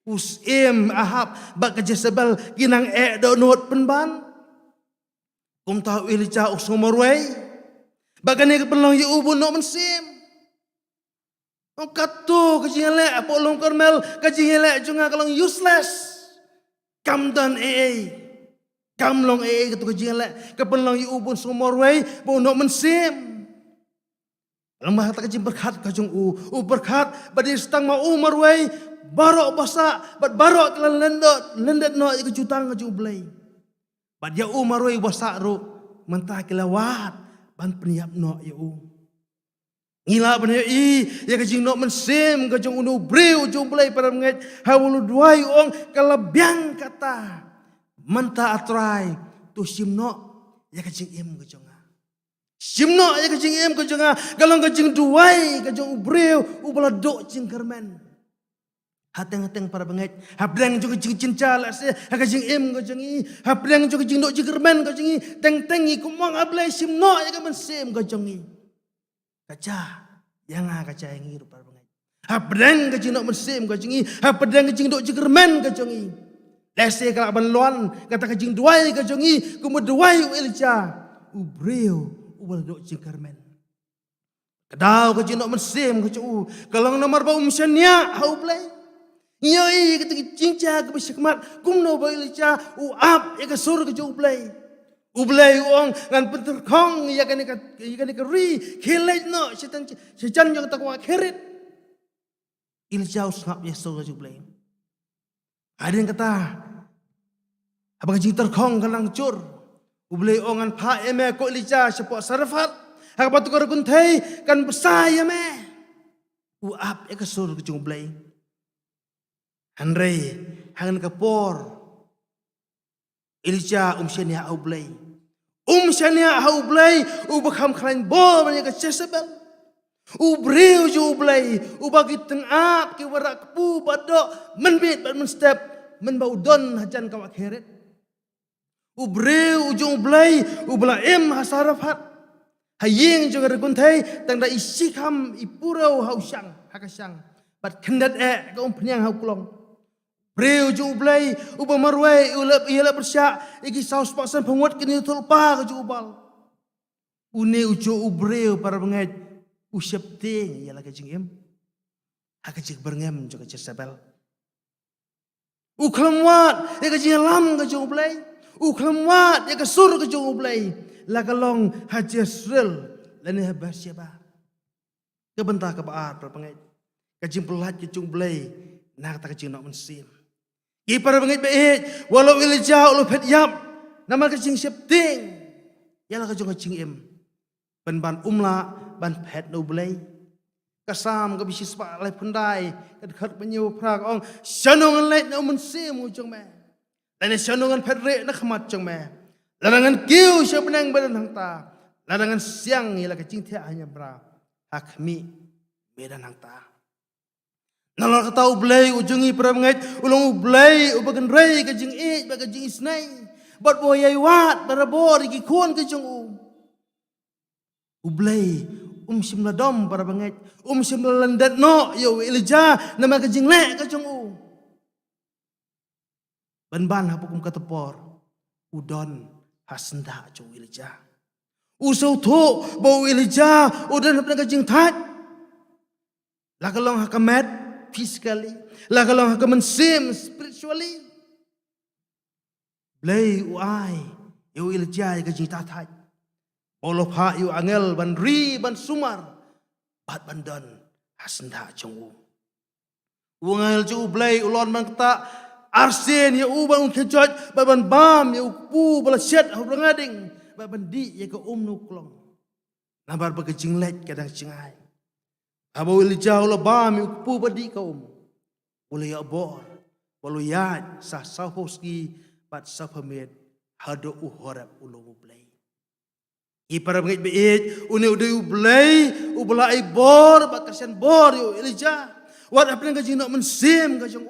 Usim ahab bak ke Jezebel ginang do not penban. Kumta Elijah usomorway. Bagani ke penlong yu ubun no mensim. Angkat tu kecil elek apa long Karmel kecil elek junga kalong useless. Kam dan Kam long ketu kecil elek ke penlong yu ubun somorway bo no mensim. Lembah tak kecil berkat kajung berkat badi setang mau marway barok basa bad barok kelan lendet no iku jutang kajung blay bad ya marway basa ru mentah kelawat ban peniap no ya ngila bani ya kajing no mensim kajung unu breu kajung blay para menget hawulu duai ong kalabiang kata mentah atrai tu simno ya kajing im kajung Simno ya kecing em kecing kalau kecing duai kecing ubreu ubala dok cing Karmen. Hateng-hateng para bangit. Habrang juga kecing cinca lah se kecing em kecing habrang juga kecing dok cing Karmen kecing teng-tengi kumang ablay simno ya kamen sim kecing kaca yang kaca yang hirup para bangit. Habrang kecing dok mensim kecing habrang kecing dok cing Karmen kecing. Lese kalau banluan kata kecing duai kecing kumeduai Elijah ubreu ubal dok cing Karmen. Kadau kecing dok mensim kecing kalau nomor bau misalnya hau play. Yoi kecing cinca kebesikmat kum no bau Elijah uap ya kesur kecing ublay. Ublay uang ngan penterkong ya kan keri kilat no sejan yang takwa kerit. Elijah usap ya sur kecing ublay. Ada yang kata apa kecing terkong kalang cur. Ublay ongan pa eme ko Elijah sepok sarafat. Hak batu ko kuntai kan besaya me. Uap ya kesur kecung ublay. Handray hangan kapor. Elijah umsyania ublay. Umsyania ublay ubakam kalain bol banyak ke Jezebel. Ubreu ju ublay ubagi tengap ki warak kepu badok menbit bad menstep menbau don hajan kawak heret. Ubreu ujung ublay ublaim hasarafat haying juga reguntai tangda isikam ipurau hausyang hakasyang bat kendat kaum penyang haukulong breu ujung ublay ubamarway ulap iala bersyak iki saus paksan penguat kini tulpa ke ubal une ujung ubreu para bengait usyap ting iala ke jingem hakajik berngem juga Jezebel uklamwat ya ke jingalam ke jung ublay Uklamwat ya kesur ke jung ublay la kalong Haji Israel lani habas siapa kebentah kebaat perpengai kajing pelat kajing belai nak tak kajing nak mensim i para pengai baik walau ilijah ulu pet yap nama kajing septing yalah kajing im ban umla ban pet no belai kasam ka bisi spa lai pendai kad penyu prak ong shanongan lai no mensim ujung me lani shanongan pet re nak khamat jong me larangan kiu siapa nang badan hang ta larangan siang ialah kajing tiak hanya bra hakmi medan hang ta nalar kata ublay ujungi para mengait ulung ublay ubagan ray kajing kajing isnai bat boyai wat para bor iki kon kajing ublay simla dom para mengait simla landat no yo ilja nama kajing le kajing ban hapukum katepor udon hasenda cung ilja usau tho bau ilja udan hapna kajing that lakalong hakamet physically lakalong hakamen sim spiritually blay uai yo ilja kajing that olo pha yo angel ban ri ban sumar bat bandan hasenda cung angel ju blay ulon man kata arsen ya ubang kejot ban bam ya pu bala set hobrangading bandi ya ke nuklong nabar bagajing let kadang cingai abo ilijau la bam ya pu badi ka ule ya bor walu yad sa sahoski bat sapamet hado uhorap ulung ublay i para ngit beet une ude ublay ubla ai bor bakasian bor yo ilija wat apna kajing nak mensim kajing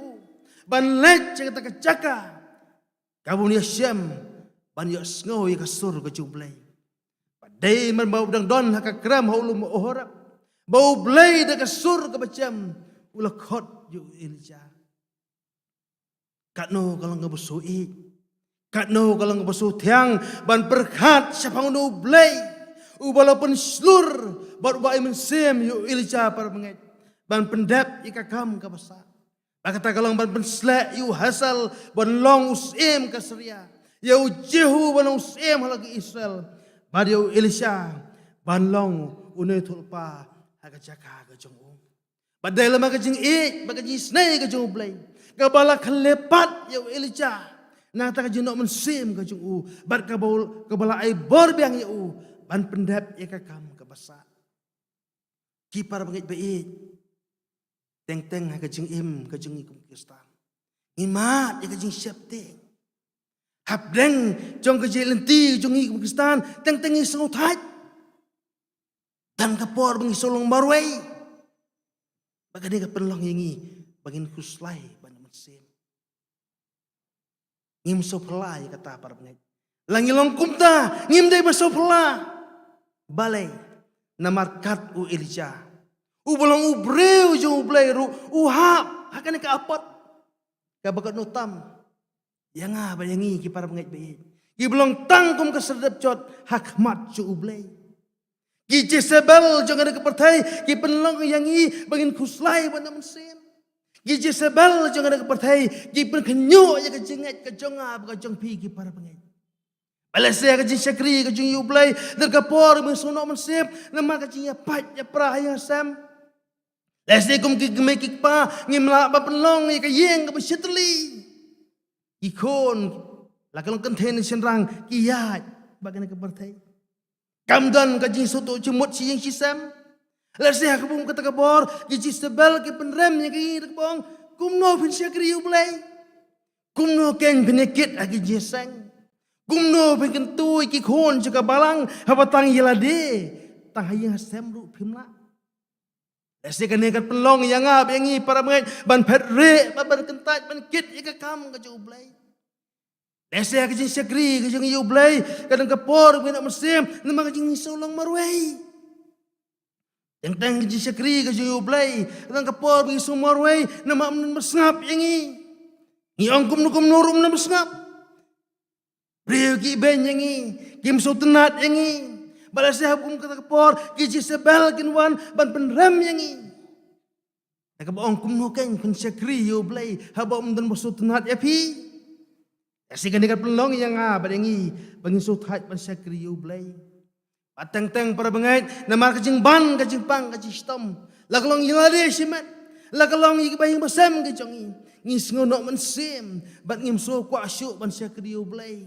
ban let cakata kacaka kamu ni syam ban yo sngo ya kasur ke jublay padai man bau dang don haka kram haulum ohorap bau blay de kasur ke macam ulah khot yo ilja katno kalau ngabusui katno kalau ngabusu tiang ban perkhat siapa no blay walaupun slur bat bai mensem yo ilja par menget ban pendap ikakam ka besar kata kalau ban penslek yu hasal ban long usim kasria yu jehu ban usim lagi Israel badio Elisha ban long une tulpa aga jaka ga jong badai lama ga jing bagajing snai ga jong blai ga bala khalepat yu Elisha na ta ga jing no mensim ga jong bat ka bol ka bala ai bor biang yu ban pendap ya ka kam ka basa kipar bangit baik teng kajing kajing ikum Kristan imat ya kajing syapte habdeng jong kajing lenti jong ikum Kristan teng isang utat dan kapor bang isolong marway bagani ka penlong yangi bagin kuslay banyak mesin ngim sopla ya kata para pengai langilong kumta ngim day masopla balay namarkat u Elijah ubolong ubreu jong ublay ru uhap hakan ka apat ka bagat notam yang bayangi ki para mengait baik ki belong tangkum ka sedap jot hakmat ju ublay ki Jezebel jong ada kepertai ki penlong yangi bangin kuslay bana mensim ki Jezebel jong ada kepertai ki penkenyo ya ka jengat ka jonga ka jong pi ki para mengait Alasya ka jing syakri ka jing ublay dar kapor mensono mensim nama ka jing ya pat ya pra ya sam Leslie kum kik pa ngimla ba penlong ka yeng ka besyetli ikon la kalong kenten senrang kiyat bagana ka bertai kamdan ka jing soto cumut si yang sisam Leslie ka bum kata ka bor ki Jezebel ki penrem nya ki bong kumno bin syakri ublay kumno ken penyakit agi jeseng kumno bin kentui ki kon juga balang habatang yelade tang hayang semru pimla Leslie kan nekat pelong yang yangi para mengai ban pedre ban kentat ban kit ika kam ka jublay. Leslie ka jing syakri ka jing jublay kadang kapor bina mesim nama ka jing solong marway. Teng jing syakri ka jing jublay kadang kapor bina solong marway nama mesngap yangi. Ngiong kum nurum na mesngap. Brio ki ben yangi kim so tenat yangi. Balas habum kata kapor ki Jezebel kinwan ban penram yangi. Nakabaong kumnuken kun syakri yublay habam dan masut tenat yapi. Asikan dekat pelong yang badangi bangin suthat ban syakri yublay. Pateng-teng para bengait namar kajing ban kajing pang kajing stom. Lakalong yilade simat. Lakalong yibayang basam kajong ngis ngonok mensim bat ngim so kwa syuk ban syakriu blay.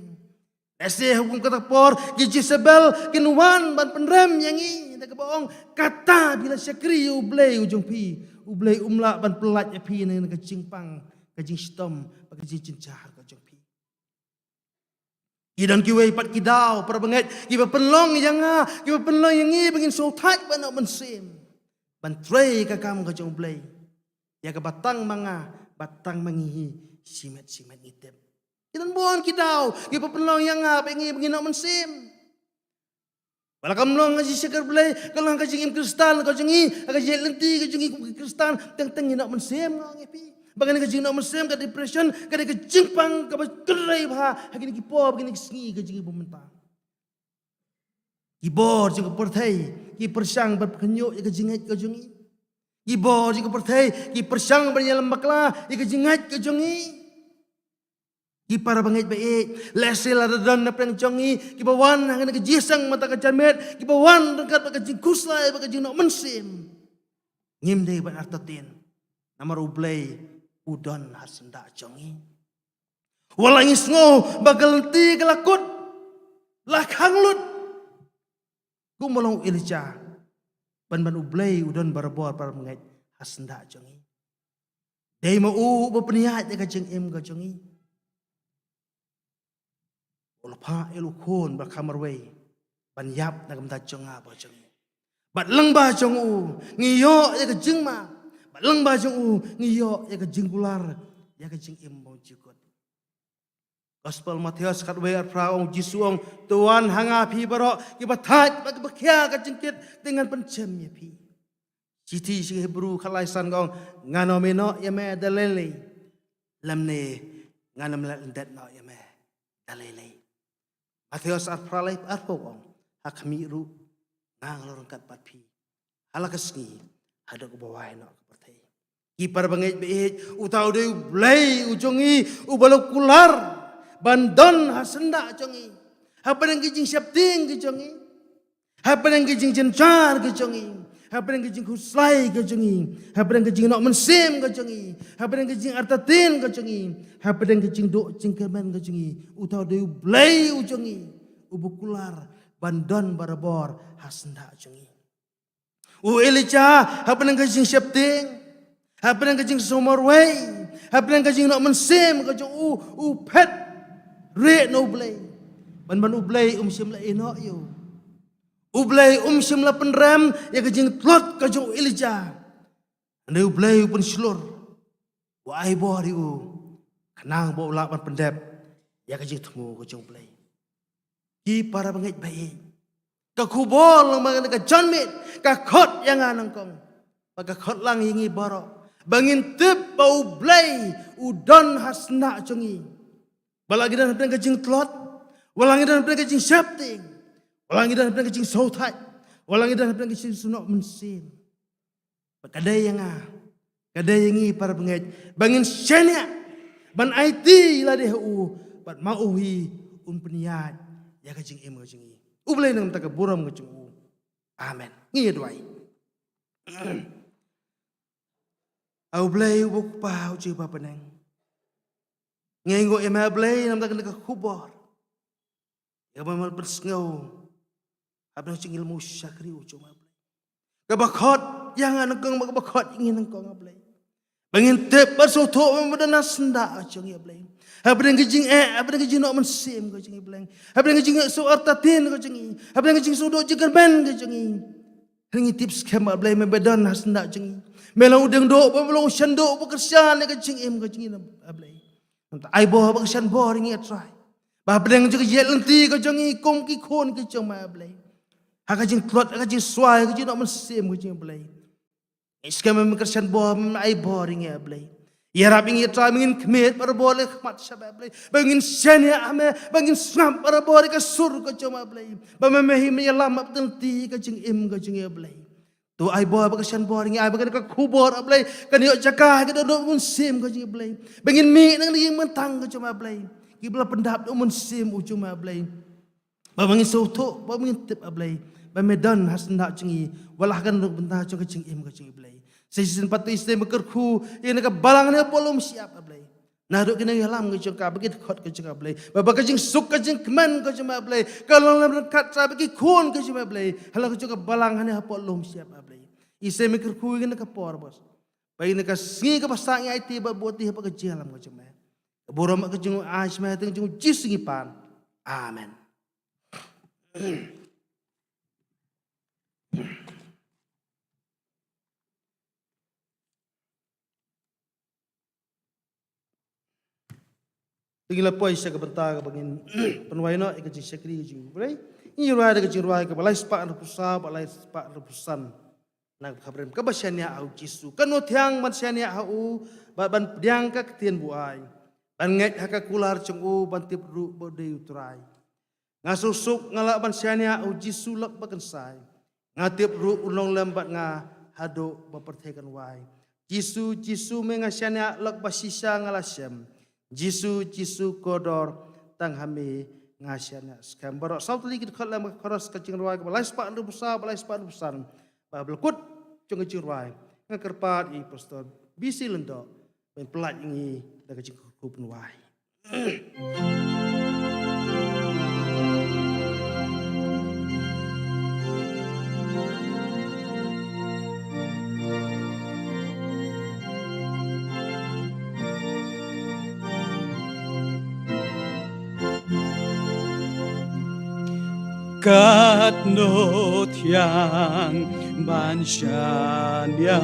Ese hukum katapor giji sebel kinuan ban penrem yangi tak bohong kata bila syakriu blay ujung pi ublay umla ban pelat ya pi nang kajing pang kajing stom kajing cincah kajong pi. Idan kiway pat kidaw para bengait kiba penlong yang kiba penlong yangi bangin so thaj ban nok mensim ban tray kakam kajong blay. Ya ke batang manga batang mangihi simet-simet ngitip. Kita buon kidaw, kita penlong yang pengi nak mensim. Wala kamlong ngaji syakar belai, kalau ngaji im kristal, kau jengi, ngaji lenti, kau jengi kristal, teng-teng nak mensim ngaji. Bagan ngaji nak mensim, ke depression, ke kejingpang, ke kerai bah, hagi kipo, hagi sengi, kau jengi pementang. Kibor juga pertai, ki persang berpenyuk, ya kejingat kau jengi. Kibor juga pertai, ki persang berjalan bakla, ya kejingat kau jengi. Ki para bangit baik, lesel ada dan apa yang jongi, ki bawan hang nak jisang mata kacamet, ki bawan dekat pakai jingkuslai, pakai jinok mensim. Ngim dei ban artatin, nama rublay udon hasenda jongi. Walang isngo bagal lenti kelakut, lakang lut. Ku molong ilja, ban ublay udon barabor para bangit hasenda jongi. Dei mau berpeniat ya kajeng im kajongi. Ulapa elukun bakamarway banyap na gamta jonga ba jong bat lang ba jong u ngiyo ya ka jingma bat lang ba jong u ngiyo ya ka jinggular ya ka jing imbo jikot. Gospel Matius katway at praong jisuong tuan hanga pi baro kibatat bagbakhya ka jingkit dengan pencem ya pi citi si Hebrew kalaisan gong nganomeno ya me dalele lamne nganom landet no ya me dalele. Matius at pralay at pokong hakamiru nang lorongkat patpi halakasngi hada ko bawai no kapatay ki para bangit beit utaw de blay ujongi ubalok kular bandon hasenda jongi hapadang kijing syapting kijongi hapadang kijing jencar kijongi hapadang kijing huslai kijongi hapadang kijing nok mensim kijongi hapadang kijing artatin kijongi hapadang kijing dok cingkeman kijongi utaw de blay ujongi ubukular bandon barabor hasenda jongi Elijah hapadang kijing syapting hapadang kijing somorway hapadang kijing nok mensim kijong pet re no blay ban ublay sim la eno yo ublay sim la penram ya kijing tlot kijong Elijah ande ublay pun slur wa ai bo ri kanang bo la pan pendep ya kijing temu kijong ublay ki para bangit baik ka kubol mang ka janmit ka khot yang anang kong pag khot lang hingi baro bangin tip ba ublay udon hasna jongi balagi dan pedang kajing tlot walangi dan pedang kajing syapting walangi dan pedang kajing sautat walangi dan pedang kajing sunok mensin kadai yang kadai yangi para bangit bangin syanya ban IT la deh bat mauhi peniat ya kajing im kajing ublay nang taka buram kajing amen ngi doai ublay buk pa uji pa peneng ngengo ema blay nam tak nak kubor ya mamal bersngau abna cingil mu syakri ucuma blay kabakot yang anakang bakot ingin engkau blay bangin tep bersoto memedana senda acung ya blay habang kijing habang kijing nok mensim kijing blay habang kijing so artatin kijing habang kijing so do jikan ben kijing ringi tips kema blay memedana senda kijing melang udang do melang syando pekerjaan kijing em kijing blay ai bo baksan bo ringi try ba pedang juga jet lenti ka jongi kom ki khon ki chong ma blai ha ka jing klot ka jing swai ka jing nok mensim ka jing blai iskam baksan bo ai bo ringi blai ya rap ingi try mingin kmet par bo le khmat sab blai bangin senya ame bangin snap par bo ka sur ka chong ma blai ba me mehi me lam lenti ka jing im ka jing blai tu ai bo baksan bo ringi ai bagan ka khubor blai kan yo jakah ka do mensim ka jing blai bangin mi nang ling mentang ka chong ma blai kibla pendap do mensim ujuma blay Babangin sauto, babangin tip ablay, bamedan hasna cengi, walah kan bentah ceng kecing im kecing ablay. Sesin patu istem bekerku, ini ke balangnya polom siap ablay. Naruk kena halam kecing ka, bagi khot kecing ablay. Baba kecing suk kecing keman kecing ablay. Kalau lam kat sa bagi khon kecing ablay. Halang kecing ke balangnya polom siap ablay. Istem bekerku ini ke por bos. Bayi nak singi ke pasangnya itu buat dia apa kecing halam kecing mah. Borom kecing asmah itu kecing jis singi pan. Amen. Tinggal apa isya kebentar kebangin penuaino ikut sekri jing, boleh? Ini ruai dekat ruai ke balai sepak repusa, balai sepak repusan. Nak kabarin kebasiannya au Jisu. Kanu tiang mansiannya au ban diang ka ketien buai. Ban nget haka kular cengu ban tip ru bode utrai. Ngasusuk ngalak mansiannya au Jisu lak bakensai. Ngatip ru ulong lembat nga hado bapertekan wai. Jisu mengasiannya lak basisa ngalasem. Jisu kodor tang hame ngasiannya skam barok sautu lagi dekat lama koros kecing ruai balai sepak besar belakut cung kecing ruai ngakerpat i pastor bisi lendok ben pelat ini dah kecing kupun ruai. Kat no tiang ban syanya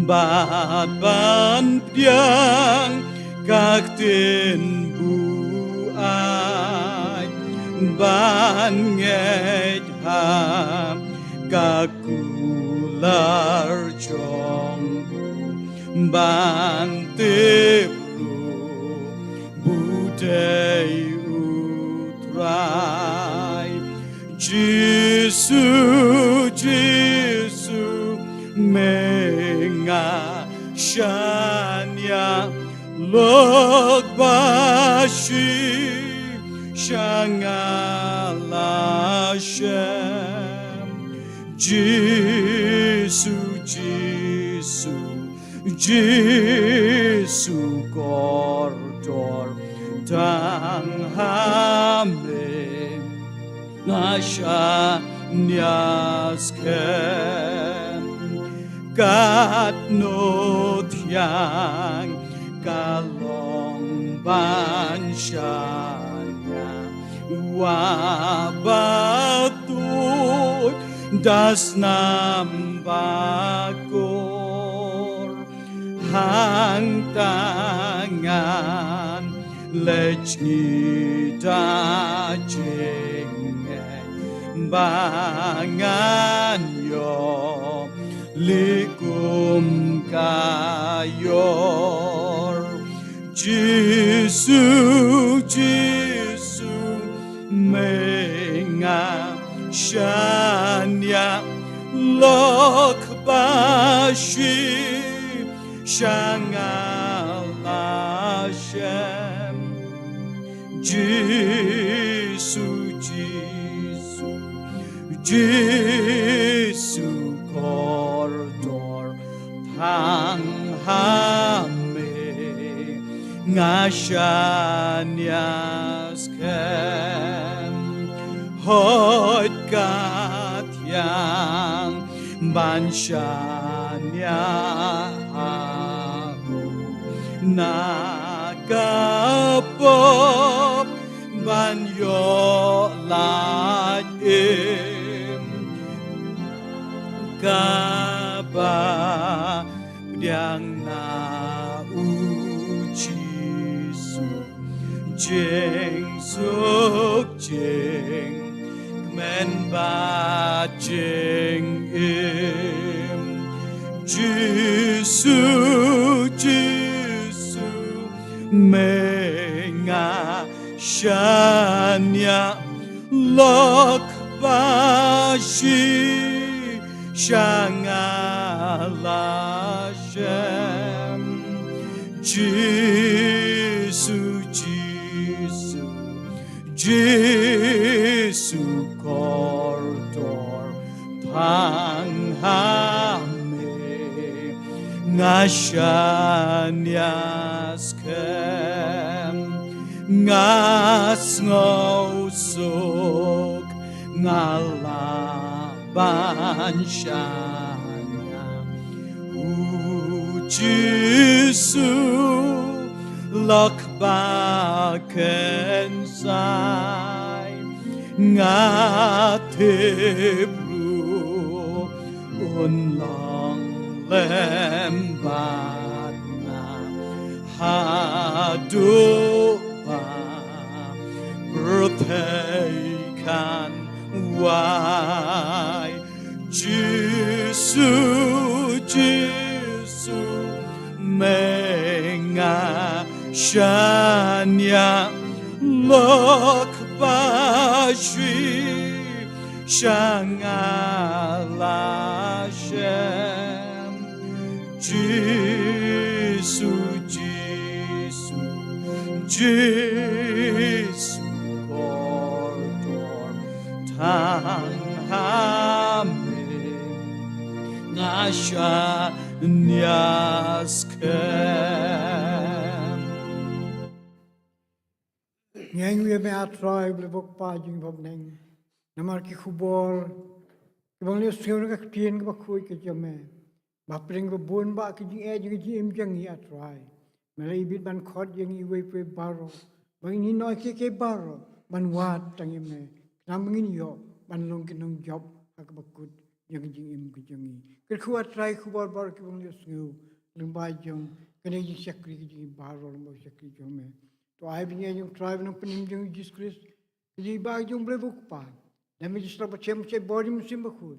bat ban piang kak tin buai ban nget ha kakular chong ban tepru budai Jisu mengasianya lok bashi shangalashem Jisu kordor tang hame nasha nyaskem kat no tiang kalong bansyanya wabatut das nambakor hang tangan leci dajing bangan yo likum kayor Jisu mengasianya lok bashi shangalashem Jisu kordor tang hame ngasianya skem hot kat yang bansyanya nakapop banyo laim kaba diang na ujisu jeng suk jeng men ba jeng im Jisu mengasianya lok bashi shangalashem Jisu Jesu kordor panghame ngashanyaskem ngas ngosok ngalaban syanya Jesu lakbaken sai ngatebru unlang lembat na hadupa berteikan wai Jesu Jesu menga shanya lakbashi shangalashem Jesu Jesu Jesu kordor tanghame ngashanyaskem Yang we me atroy blebok pa jing bob neng. Namar ki khubor. Kibang le seun ka tien ka khoi ke jame. Ba pring ba bun ba ki jing e jing jim jang i atroy. Melai bit ban khot jing i we pe baro. Bang ni noi ke baro. Ban wat tang me. Nam ngin yo ban long ki nong job ak bakut yang jing im ki jang i. Ker khu atroy khubor bar ki bang le seu. Lumba jong kene jing sakri ki jing baro lumba sakri jome. To ai binge yung tribe ng panim yung Jesus Christ. Jadi ba yung blebuk pa. Dami just la pachem che body musim bakun.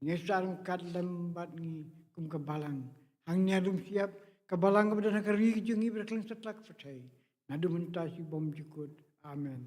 Ngesarang kat lembat ngi kum kabalang. Hang nyadum siap kabalang kepada nakari yung ibrakling setlak percaya. Nadu mentasi bom jukut. Amen.